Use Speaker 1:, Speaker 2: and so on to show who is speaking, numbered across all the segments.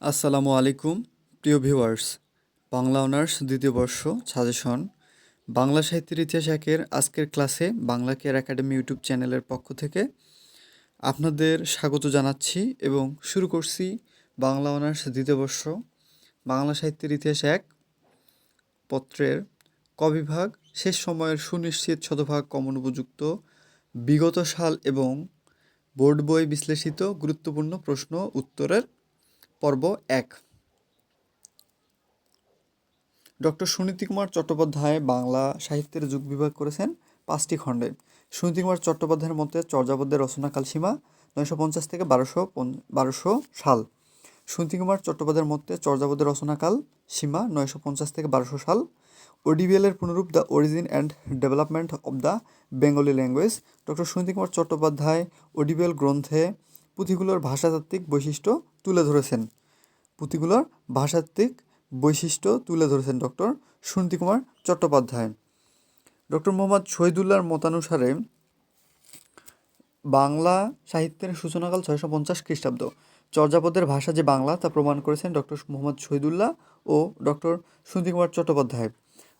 Speaker 1: আসসালামু আলাইকুম প্রিয় ভিউয়ার্স। বাংলা অনার্স দ্বিতীয় বর্ষ সাজেশন বাংলা সাহিত্যের ইতিহাস একের আজকের ক্লাসে বাংলা কেয়ার একাডেমি ইউটিউব চ্যানেলের পক্ষ থেকে আপনাদের স্বাগত জানাচ্ছি এবং শুরু করছি বাংলা অনার্স দ্বিতীয় বর্ষ বাংলা সাহিত্যের ইতিহাস এক পত্রের ক বিভাগ শেষ সময়ের সুনিশ্চিত শতভাগ কমন উপযুক্ত বিগত সাল এবং বোর্ড বই বিশ্লেষিত গুরুত্বপূর্ণ প্রশ্ন উত্তরের পর্ব এক। ডক্টর সুনীতি কুমার চট্টোপাধ্যায় বাংলা সাহিত্যের যুগ বিভাগ করেছেন 5টি খণ্ডে। সুনীতি কুমার চট্টোপাধ্যায়ের মতে চর্যাপদের রচনাকাল সীমা 950 থেকে 1200 সাল। সুনীতি কুমার চট্টোপাধ্যায়ের মতে চর্যাপদের রচনাকাল সীমা 950 থেকে 1200 সাল। ওডিবিএলের পুনরূপ the origin and development of the Bengali language. Doctor Suniti Kumar Chattopadhyay ODBL গ্রন্থে পুঁথিগুলোর ভাষাতাত্ত্বিক বৈশিষ্ট্য তুলে ধরেছেন। ডক্টর সুনীতি কুমার চট্টোপাধ্যায়। ডক্টর মোহাম্মদ শহীদুল্লাহর মতানুসারে বাংলা সাহিত্যের সূচনাকাল 650 খ্রিস্টাব্দ। চর্যাপদের ভাষা যে বাংলা তা প্রমাণ করেছেন ডক্টর মোহাম্মদ শহীদুল্লাহ ও ডক্টর সুনীতি কুমার চট্টোপাধ্যায়।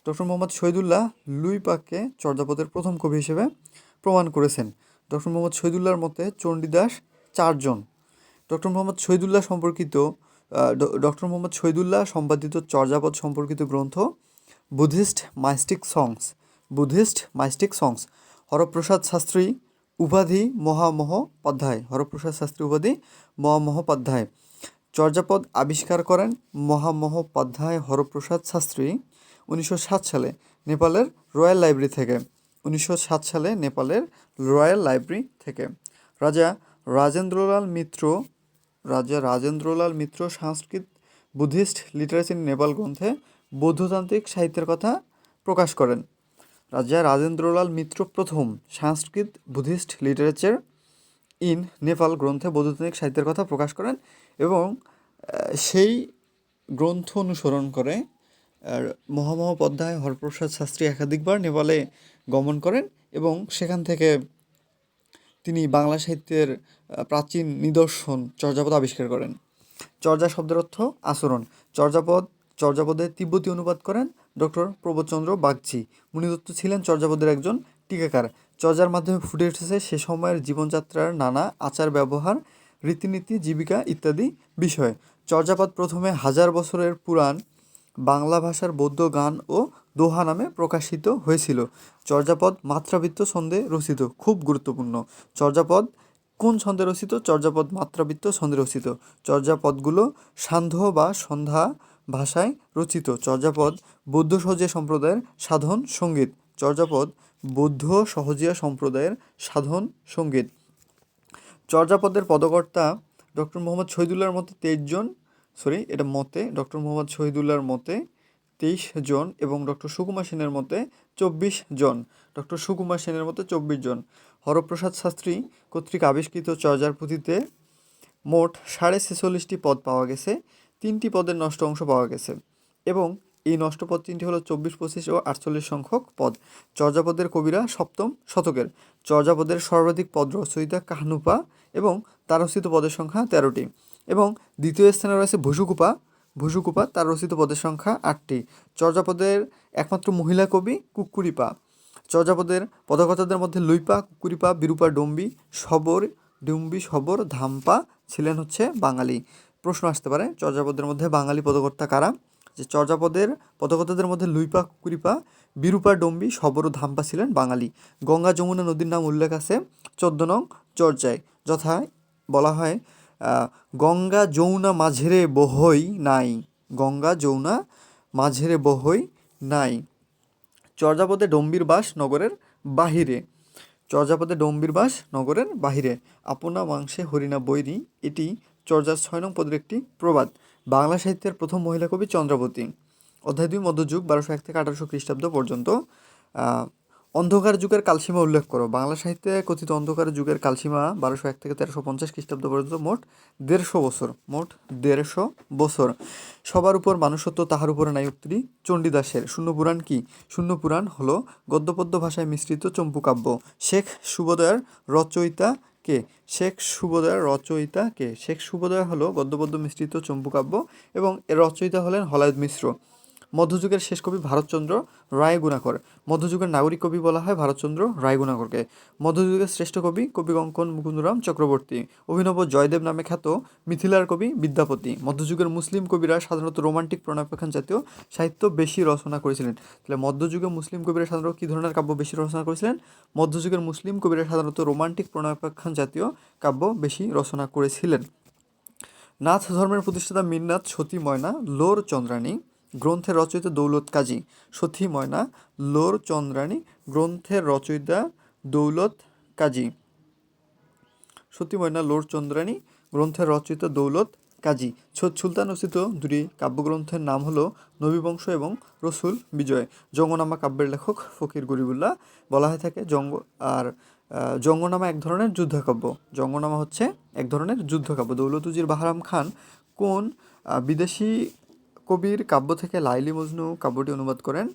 Speaker 1: ডক্টর মোহাম্মদ শহীদুল্লাহ লুই পাককে চর্যাপদের প্রথম কবি হিসেবে প্রমাণ করেছেন। ডক্টর মোহাম্মদ শহীদুল্লাহর মতে চণ্ডীদাস 4 জন। ডক্টর মোহাম্মদ শহীদুল্লাহ সম্পাদিত চর্যাপদ সম্পর্কিত গ্রন্থ বুদ্ধিস্ট মাইস্টিক সংস। হরপ্রসাদ শাস্ত্রী উপাধি মহামহোপাধ্যায়। চর্যাপদ আবিষ্কার করেন মহামহোপাধ্যায় হরপ্রসাদ শাস্ত্রী 1907 সালে নেপালের রয়্যাল লাইব্রেরি থেকে। রাজা রাজেন্দ্রলাল মিত্র সংস্কৃত বুদ্ধিস্ট লিটারেচার ইন নেপাল গ্রন্থে বৌদ্ধতান্ত্রিক সাহিত্যের কথা প্রকাশ করেন। রাজা রাজেন্দ্রলাল মিত্র প্রথম সংস্কৃত বুদ্ধিস্ট লিটারেচার ইন নেপাল গ্রন্থে বৌদ্ধতান্ত্রিক সাহিত্যের কথা প্রকাশ করেন এবং সেই গ্রন্থ অনুসরণ করে মহামহোপাধ্যায় হরপ্রসাদ শাস্ত্রী একাধিকবার নেপালে গমন করেন এবং সেখান থেকে তিনি বাংলা সাহিত্যের প্রাচীন নিদর্শন চর্যাপদ আবিষ্কার করেন। চর্যা শব্দের অর্থ আচরণ। চর্যাপদের তিব্বতী অনুবাদ করেন ডক্টর প্রবোধচন্দ্র বাগচি। মুনিদত্ত ছিলেন চর্যাপদের একজন টিকাকার। চর্যার মাধ্যমে ফুটে উঠেছে সে সময়ের জীবনযাত্রার নানা আচার ব্যবহার, রীতিনীতি, জীবিকা ইত্যাদি বিষয়। চর্যাপদ প্রথমে 1000 বছরের পুরাণ বাংলা ভাষার বৌদ্ধ গান ও দোহা নামে প্রকাশিত হয়েছিল। চর্যাপদ মাত্রাবৃত্ত ছন্দে রচিত। খুব গুরুত্বপূর্ণ। চর্যাপদ কোন ছন্দে রচিত? চর্যাপদ মাত্রাবৃত্ত ছন্দে রচিত। চর্যাপদগুলো সান্ধ্য বা সন্ধ্যা ভাষায় রচিত। চর্যাপদ বৌদ্ধ সহজিয়া সম্প্রদায়ের সাধন সঙ্গীত। চর্যাপদ বৌদ্ধ সহজিয়া সম্প্রদায়ের সাধন সঙ্গীত। চর্যাপদের পদকর্তা ডক্টর মোহাম্মদ শহীদুল্লাহর মতে 23 জন এবং ডক্টর সুকুমার সেনের মতে 24 জন। হরপ্রসাদ শাস্ত্রী কর্তৃক আবিষ্কৃত চর্যার পুঁথিতে মোট 46.5টি পদ পাওয়া গেছে। 3টি পদের নষ্ট অংশ পাওয়া গেছে এবং এই নষ্ট পদ 3টি হলো 24, 25 ও 48 সংখ্যক পদ। চর্যাপদের কবিরা 7ম শতকের। চর্যাপদের সর্বাধিক পদ রচয়িতা কাহনুপা এবং তার রচিত পদের সংখ্যা 13টি এবং দ্বিতীয় স্থানে রয়েছে ভুসুকুপা, তার রচিত পদের সংখ্যা 8টি। চর্যাপদের একমাত্র মহিলা কবি কুক্কুরিপা। চর্যাপদের পদকর্তাদের মধ্যে লুইপা, কুক্কুরিপা, বিরূপা, ডুম্বি, শবর, ধাম্পা ছিলেন বাঙালি। প্রশ্ন আসতে পারে চর্যাপদের মধ্যে বাঙালি পদকর্তা কারা? যে চর্যাপদের পদকর্তাদের মধ্যে লুইপা, কুক্কুরিপা, বিরূপা, ডম্বি, শবর ও ধাম্পা ছিলেন বাঙালি। গঙ্গা যমুনা নদীর নাম উল্লেখ আছে 14 নং চর্যায়। যথা বলা হয় গঙ্গা যমুনা মাঝেরে বহই নাই। চর্যাপদে ডম্বির বাস নগরের বাহিরে। আপনা মাংসে হরিণা বৈরী, এটি চর্যার 6 নং পদের একটি প্রবাদ। বাংলা সাহিত্যের প্রথম মহিলা কবি চন্দ্রাবতী। অধ্যায় 2 মধ্যযুগ 1201 থেকে 1800 খ্রিস্টাব্দ পর্যন্ত। অন্ধকার যুগের কালসীমা উল্লেখ করো। বাংলা সাহিত্যে কথিত অন্ধকার যুগের কালসীমা 1201 থেকে 1350 খ্রিস্টাব্দ পর্যন্ত মোট 150 বছর। সবার উপর মানুষত্ব তাহার উপরে নাই উক্তি চণ্ডীদাসের। শূন্য পুরাণ কি? শূন্য পুরাণ হলো গদ্যপদ্য ভাষায় মিশ্রিত চম্পু কাব্য। শেখ সুবোধয়ার রচয়িতা কে? শেখ সুবোধয়ার রচয়িতা কে? শেখ সুবোধয়া হলো গদ্যপদ্য মিশ্রিত চম্পু কাব্য এবং এর রচয়িতা হলেন হলায়ত মিশ্র। মধ্যযুগের শেষ কবি ভারতচন্দ্র রায়গুণাকর। মধ্যযুগের নাগরিক কবি বলা হয় ভারতচন্দ্র রায়গুণাকরকে। মধ্যযুগের শ্রেষ্ঠ কবি কবিকঙ্কন মুকুন্দরাম চক্রবর্তী। অভিনব জয়দেব নামে খ্যাত মিথিলার কবি বিদ্যাপতি। মধ্যযুগের মুসলিম কবিরা সাধারণত রোমান্টিক প্রণয়োপাখ্যান জাতীয় সাহিত্য বেশি রচনা করেছিলেন। তাহলে মধ্যযুগে মুসলিম কবিরা সাধারণত কী ধরনের কাব্য বেশি রচনা করেছিলেন? মধ্যযুগের মুসলিম কবিরা সাধারণত রোমান্টিক প্রণয়োপাখ্যান জাতীয় কাব্য বেশি রচনা করেছিলেন। নাথ ধর্মের প্রতিষ্ঠাতা মীরনাথ সতী ময়না লোর চন্দ্রাণী গ্রন্থের রচয়িতা দৌলত কাজী। সতী ময়না লোর চন্দ্রাণী গ্রন্থের রচয়িতা দৌলত কাজী। সতী ময়না লোর চন্দ্রাণী গ্রন্থের রচয়িতা দৌলত কাজী। সুলতান রচিত দুটি কাব্যগ্রন্থের নাম হলো নবীবংশ এবং রসুল বিজয়। জঙ্গনামা কাব্যের লেখক ফকির গরিবুল্লাহ। বলা হয়ে থাকে জঙ্গনামা এক ধরনের যুদ্ধকাব্য। জঙ্গনামা হচ্ছে এক ধরনের যুদ্ধকাব্য। দৌলত উজির বাহরাম খান কোন বিদেশি কবির কাব্য থেকে লাইলি মজনু কাব্যটি অনুবাদ করেন?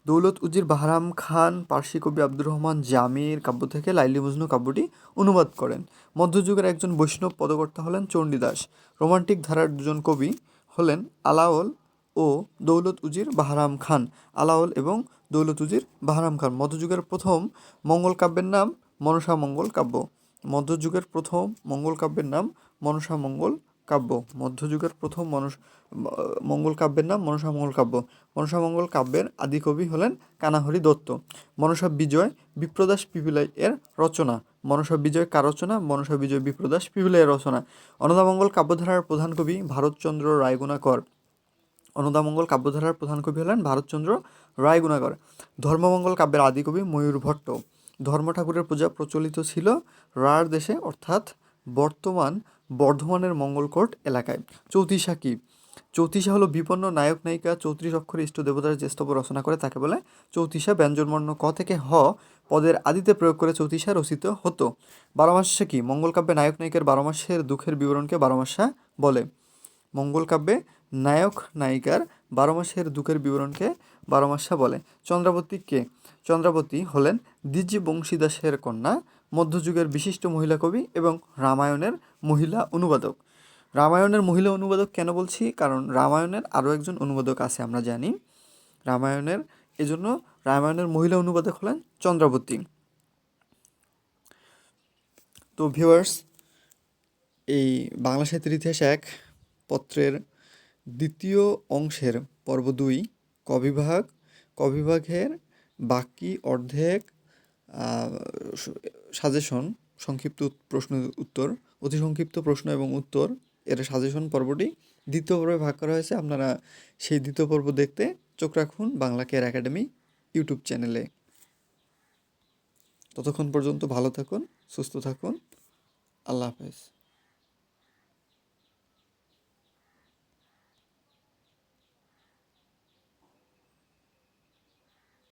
Speaker 1: দৌলত উজির বাহরাম খান পার্সি কবি আব্দুর রহমান জামির কাব্য থেকে লাইলি মজনু কাব্যটি অনুবাদ করেন। মধ্যযুগের একজন বৈষ্ণব পদকর্তা হলেন চণ্ডীদাস। রোমান্টিক ধারার দুজন কবি হলেন আলাওল ও দৌলত উজির বাহরাম খান। আলাওল এবং দৌলত উজির বাহরাম খান। মধ্যযুগের প্রথম মঙ্গল কাব্যের নাম মনসা মঙ্গল কাব্য। মধ্যযুগের প্রথম মঙ্গল কাব্যের নাম মনসা মঙ্গল কাব্য। মধ্যযুগের প্রথম মঙ্গল কাব্যের নাম মনসা মঙ্গল কাব্য। মনসা মঙ্গল কাব্যের আদি কবি হলেন কানাহরি দত্ত। মনসা বিজয় বিপ্রদাস পিপিলাই এর রচনা। মনসা বিজয় কার রচনা? মনসা বিজয় বিপ্রদাস পিপিলাই এর রচনা। অন্নদামঙ্গল কাব্যধারার প্রধান কবি ভারতচন্দ্র রায়গুণাকর। অন্নদামঙ্গল কাব্যধারার প্রধান কবি হলেন ভারতচন্দ্র রায়গুণাকর। ধর্মমঙ্গল কাব্যের আদি কবি ময়ূর ভট্ট। ধর্ম ঠাকুরের পূজা প্রচলিত ছিল রাঢ় দেশে অর্থাৎ বর্তমান বর্ধমানের মঙ্গলকোট এলাকায়। চৌতিসা কি? চৌতিসা হলো বিপন্ন নায়ক নায়িকা 34 অক্ষরে ইষ্ট দেবতার যে স্তব রচনা করে তাকে বলে চৌতিসা। ব্যঞ্জনবর্ণ ক থেকে হ পদের আদিতে প্রয়োগ করে চৌতিসা রচিত হতো। বারোমাসা কি? মঙ্গল কাব্যে নায়ক নায়িকার 12 মাসের দুঃখের বিবরণকে বারোমাসা বলে। মঙ্গল কাব্যে নায়ক নায়িকার 12 মাসের দুঃখের বিবরণকে বারোমাসা বলে। চন্দ্রাবতী কে? চন্দ্রাবতী হলেন দ্বিজ বংশীদাসের কন্যা। মধ্যযুগের বিশিষ্ট মহিলা কবি এবং রামায়ণের মহিলা অনুবাদক। রামায়ণের মহিলা অনুবাদক কেন বলছি? কারণ রামায়ণের আরও একজন অনুবাদক আছে আমরা জানি। এজন্য রামায়ণের মহিলা অনুবাদক হলেন চন্দ্রাবতী। তো ভিউয়ার্স, এই বাংলা সাহিত্যের ইতিহাস 1 পত্রের দ্বিতীয় অংশের পর্ব 2 কবিভাগের বাকি অর্ধেক সাজেশন সংক্ষিপ্ত প্রশ্ন উত্তর, অতি সংক্ষিপ্ত প্রশ্ন এবং উত্তর এর সাজেশন পর্বটি দ্বিতীয় পর্বে ভাগ করা হয়েছে। আপনারা সেই দ্বিতীয় পর্ব দেখতে চোখ রাখুন বাংলা কেয়ার একাডেমি ইউটিউব চ্যানেলে। ততক্ষণ পর্যন্ত ভালো থাকুন, সুস্থ থাকুন। আল্লাহ হাফেজ।